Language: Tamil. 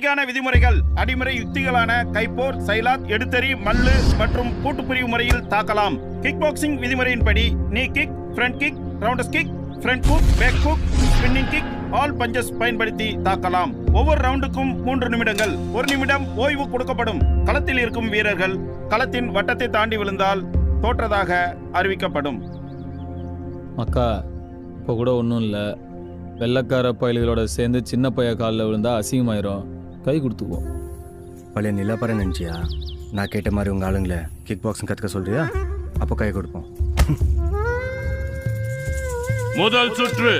கிக்பாக்ஸிங்கான விதிமுறைகள்: அடிமுறை யுக்திகளான கைப்போர், சைலாத், எடுத்தறி, மல்லு மற்றும் கூட்டுப்பிரிவு முறையில் தாக்கலாம். கிக்பாக்ஸிங் விதிமுறையின்படி knee kick, front kick, roundhouse kick, front kick, back kick, spinning kick, all punches பயன்படுத்தி தாக்கலாம். ஒவ்வொரு ரவுண்டுக்கும் 3 நிமிடங்கள். 1 நிமிடம் ஓய்வு கொடுக்கப்படும். களத்தில் இருக்கும் வீரர்கள் களத்தின் வட்டத்தை தாண்டி விழுந்தால் தோற்றதாக அறிவிக்கப்படும். அக்கா, இப்போ கூட ஒன்றும் இல்லை. வெள்ளக்கார பயல்களோட சேர்ந்து சின்ன பைய காலில் விழுந்தா அசிங்கமாயிரும். கை கொடுத்துக்குவோம். பழைய நிலப்பற நினச்சியா? நான் கேட்ட மாதிரி உங்கள் ஆளுங்களை கிக் பாக்ஸிங் கற்றுக்க சொல்றியா? அப்போ கை கொடுப்போம். முதல் சுற்று